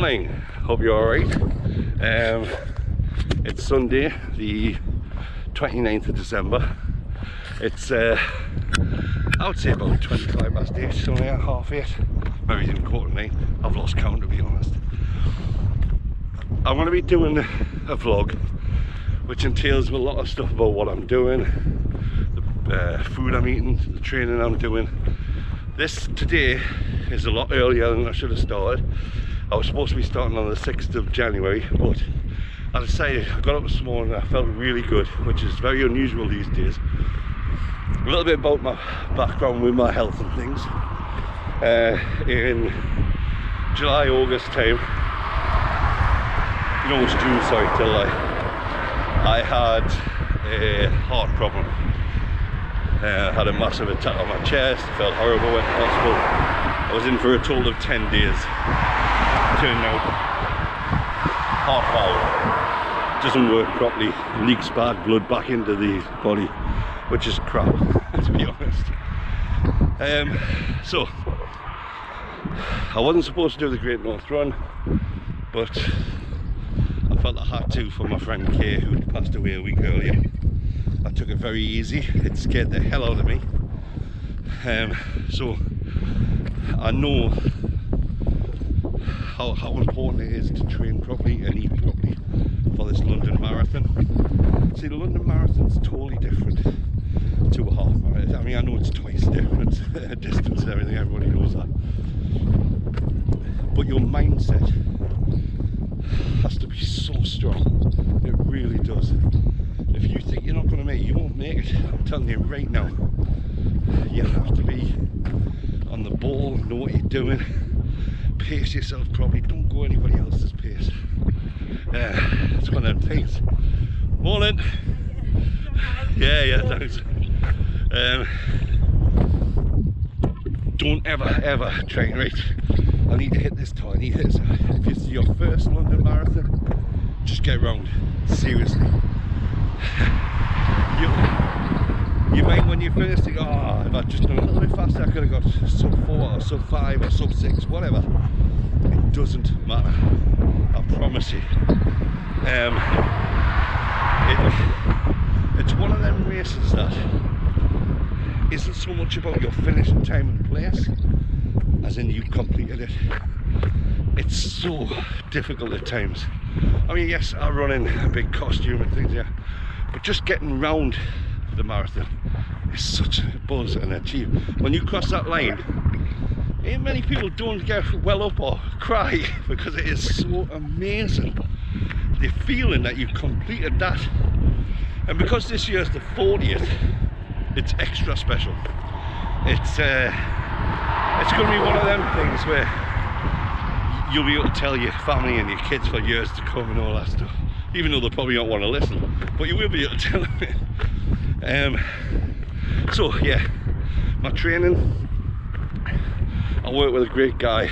Morning, hope you're alright. It's Sunday, the 29th of December. It's I would say about 25 past 8, something like half 8, maybe even 8:15. I've lost count, to be honest. I'm going to be doing a vlog which entails a lot of stuff about what I'm doing, the food I'm eating, the training I'm doing. This today is a lot earlier than I should have started. I was supposed to be starting on the 6th of January, but I decided, I got up this morning and I felt really good, which is very unusual these days. A little bit about my background with my health and things. In July, August time, you know, it's June, sorry, till I had a heart problem. I had a massive attack on my chest, felt horrible, went to hospital. I was in for a total of 10 days. Turned out, heart valve doesn't work properly, leaks bad blood back into the body, which is crap, to be honest. So, I wasn't supposed to do the Great North Run, but I felt I had to for my friend Kay, who passed away a week earlier. I took it very easy, it scared the hell out of me. So I know how important it is to train properly and eat properly for this London Marathon. See, the London Marathon's totally different to a half marathon. I mean, I know it's twice different distance and everything, everybody knows that. But your mindset has to be so strong, it really does. If you think you're not going to make it, you won't make it. I'm telling you right now, you have to be on the ball, know what you're doing, pace yourself properly, don't go anybody else's pace. It's one of them things. Morning. Yeah, thanks. Don't ever train, right? I need to hit this time, I need to hit this. If it's your first London Marathon, just get round, seriously. You might, when you finish, think, oh, if I'd just done a little bit faster, I could have got sub 4 or sub 5 or sub 6, whatever. It doesn't matter, I promise you. It's one of them races that isn't so much about your finishing time and place, as in you completed it. It's so difficult at times. I mean, yes, I run in a big costume and things, yeah, but just getting round the marathon is such a buzz and achievement. When you cross that line, ain't many people don't get well up or cry because it is so amazing. The feeling that you've completed that, and because this year's the 40th, it's extra special. It's going to be one of them things where you'll be able to tell your family and your kids for years to come and all that stuff, even though they probably don't want to listen, but you will be able to tell them it. So yeah, my training, I work with a great guy,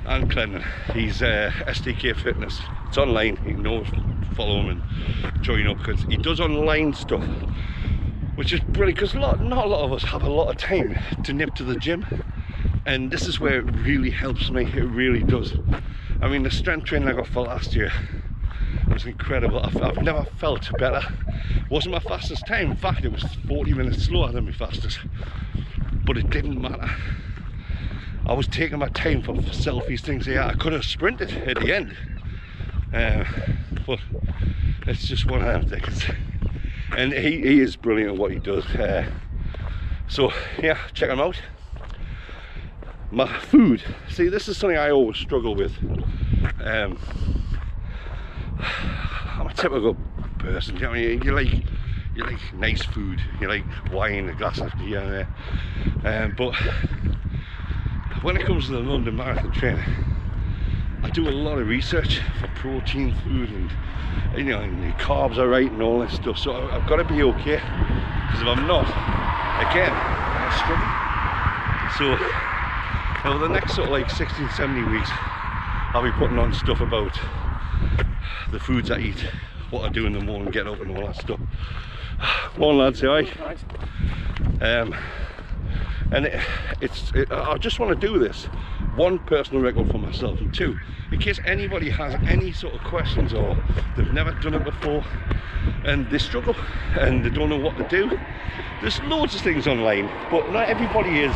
Anne Clennon. He's SDK Fitness. It's online, you can always follow him and join up, because he does online stuff, which is brilliant, because not a lot of us have a lot of time to nip to the gym. And this is where it really helps me, it really does. I mean, the strength training I got for last year was incredible. I've never felt better. It wasn't my fastest time, in fact it was 40 minutes slower than my fastest. But it didn't matter. I was taking my time for selfies, things like that. I could have sprinted at the end. But it's just one of them things. And he is brilliant at what he does. So yeah, check him out. My food, see, this is something I always struggle with. I'm a typical person, you know, you like nice food, you like wine, a glass of beer, but when it comes to the London Marathon training, I do a lot of research for protein food, and you know, and the carbs are right and all this stuff, so I've got to be okay, because if I'm not, again, I struggle. So over the next sort of like 16-17 weeks, I'll be putting on stuff about the foods I eat, what I do in the morning, get up and all that stuff. Morning lads, alright? And I just want to do this one, personal record for myself, and two, in case anybody has any sort of questions or they've never done it before and they struggle and they don't know what to do. There's loads of things online, but not everybody is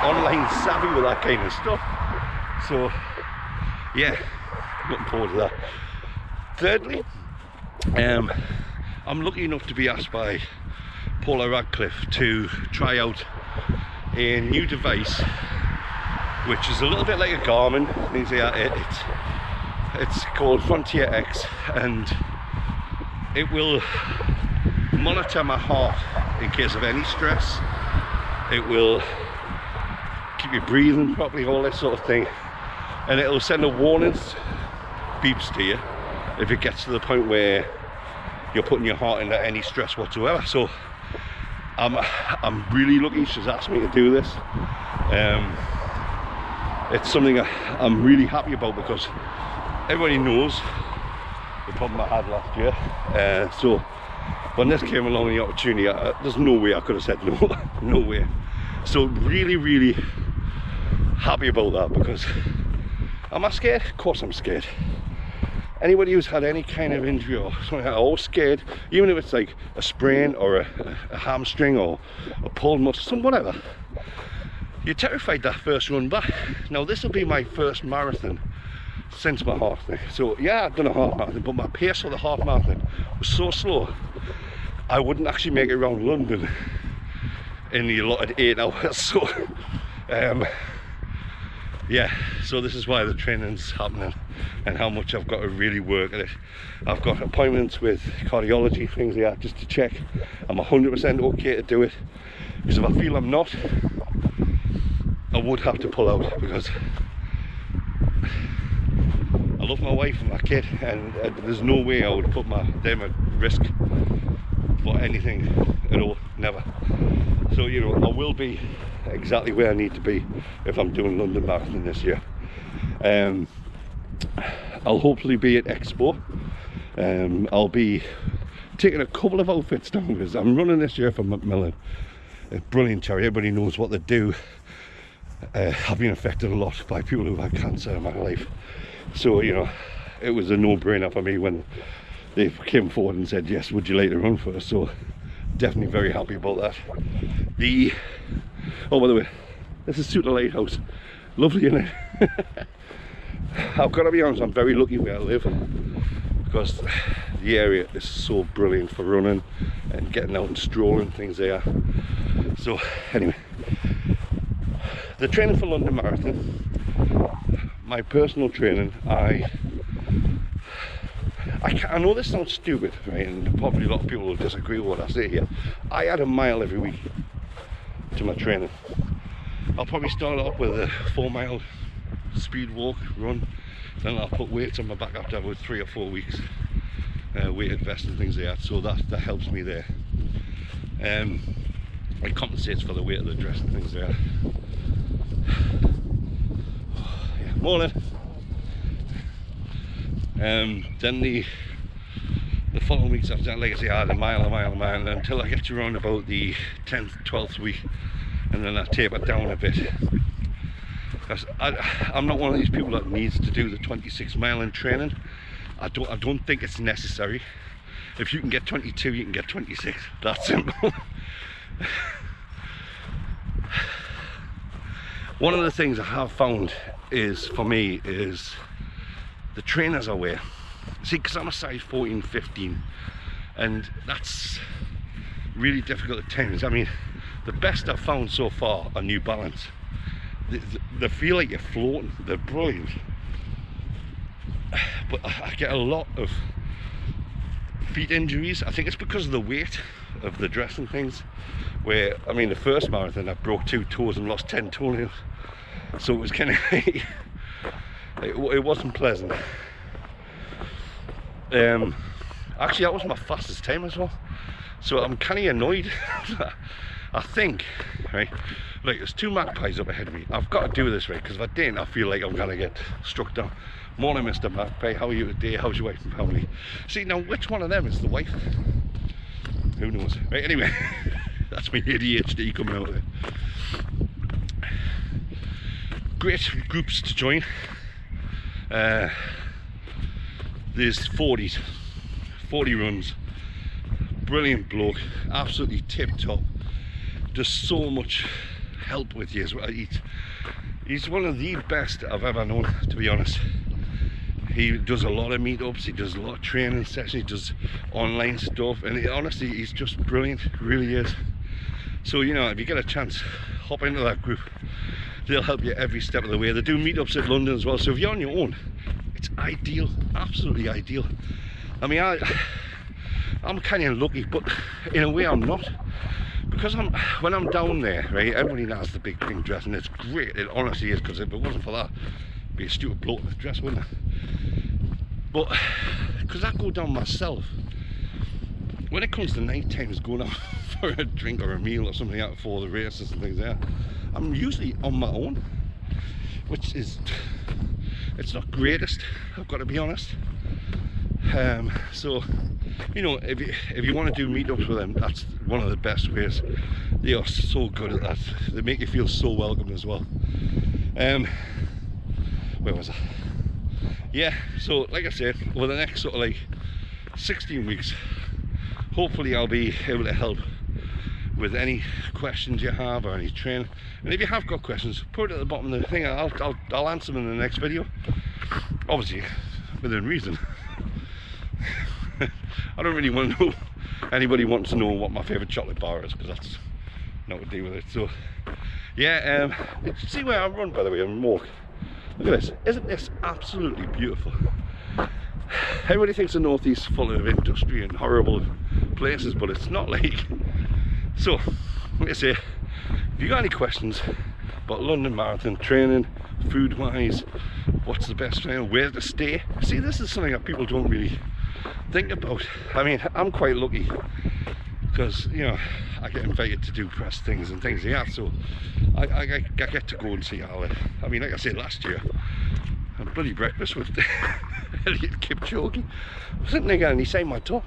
online savvy with that kind of stuff. So yeah, looking forward to that. Thirdly, I'm lucky enough to be asked by Paula Radcliffe to try out a new device which is a little bit like a Garmin. It's called Frontier X, and it will monitor my heart in case of any stress. It will keep you breathing properly, all that sort of thing, and it will send a warnings beeps to you if it gets to the point where you're putting your heart into any stress whatsoever. So I'm really lucky she's asked me to do this. It's something I'm really happy about, because everybody knows the problem I had last year. So when this came along, the opportunity, there's no way I could have said no. No way. So really happy about that, because am I scared? Of course I'm scared. Anybody who's had any kind of injury or something, I'm always scared, even if it's like a sprain or a hamstring or a pulled muscle, something, whatever. You're terrified that first run back. Now this will be my first marathon since my half thing. So yeah, I've done a half marathon, but my pace for the half marathon was so slow I wouldn't actually make it around London in the allotted 8 hours. So yeah, so this is why the training's happening and how much I've got to really work at it. I've got appointments with cardiology, things like that, just to check I'm 100% okay to do it, because if I feel I'm not, I would have to pull out, because I love my wife and my kid, and there's no way I would put them at risk for anything at all, never. So you know, I will be exactly where I need to be if I'm doing London Marathon this year. I'll hopefully be at Expo. I'll be taking a couple of outfits down, because I'm running this year for Macmillan. A brilliant charity, everybody knows what they do. I've been affected a lot by people who've had cancer in my life, so you know, it was a no-brainer for me when they came forward and said yes, would you like to run for us. So definitely very happy about that. Oh, by the way, this is Souter Lighthouse. Lovely, isn't it? I've got to be honest, I'm very lucky where I live, because the area is so brilliant for running and getting out and strolling, things there. So anyway, the training for London Marathon, my personal training, I know this sounds stupid, right, and probably a lot of people will disagree with what I say here. I add a mile every week to my training. I'll probably start off with a 4 mile speed walk, run, then I'll put weights on my back after about 3 or 4 weeks, weighted vest and things like that, so that helps me there. It compensates for the weight of the dress and things there. Yeah, morning. Then the following weeks after that, like I say, I had a mile until I get to around about the 10th, 12th week, and then I taper down a bit. Because I'm not one of these people that needs to do the 26 mile in training. I don't think it's necessary. If you can get 22, you can get 26. That's simple. One of the things I have found is, for me, is the trainers I wear. See, because I'm a size 14, 15, and that's really difficult at times. I mean, the best I've found so far are New Balance. They feel like you're floating, they're brilliant. But I get a lot of feet injuries. I think it's because of the weight of the dress and things, where, I mean, the first marathon I broke 2 toes and lost 10 toenails. So it was kind of it wasn't pleasant. Actually, that was my fastest time as well, so I'm kind of annoyed. I think, right, like, there's 2 magpies up ahead of me. I've got to do this, right, because if I didn't, I feel like I'm gonna get struck down. Morning, Mr. Magpie, how are you today? How's your wife and family? See, now which one of them is the wife? Who knows? Right, anyway, that's my ADHD coming out of it. great groups to join. There's 40 runs. Brilliant bloke, absolutely tip top. Does so much help with you as well. He's one of the best I've ever known, to be honest. He does a lot of meetups, he does a lot of training sessions, he does online stuff, and honestly, he's just brilliant, really is. So, you know, if you get a chance, hop into that group. They'll help you every step of the way. They do meetups at London as well, so if you're on your own, it's ideal, absolutely ideal. I mean, I'm kind of lucky, but in a way I'm not. Because when I'm down there, right, everybody has the big pink dress, and it's great, it honestly is, because if it wasn't for that, it'd be a stupid bloke in the dress, wouldn't it? But because I go down myself, when it comes to night times, going out for a drink or a meal or something out before the races and things there, I'm usually on my own, which is, it's not greatest, I've got to be honest. So, you know, if you want to do meetups with them, that's one of the best ways. They are so good at that. They make you feel so welcome as well. Where was I? Yeah, so like I said, over the next sort of like 16 weeks, hopefully I'll be able to help with any questions you have or any training. And if you have got questions, put it at the bottom of the thing. I'll answer them in the next video, obviously within reason. I don't really want to know, anybody wants to know what my favourite chocolate bar is, because that's not to do with it. So yeah, see where I run, by the way, and walk. Look at this, isn't this absolutely beautiful? Everybody thinks the northeast is full of industry and horrible places, but it's not like. So like I say, if you got any questions about London Marathon training, food wise, what's the best thing, where to stay, see, this is something that people don't really think about. I mean, I'm quite lucky because, you know, I get invited to do press things and things like that, so I get to go and see how I mean, like I said, last year I had bloody breakfast with Eliud Kipchoge. I was sitting there and he signed my top.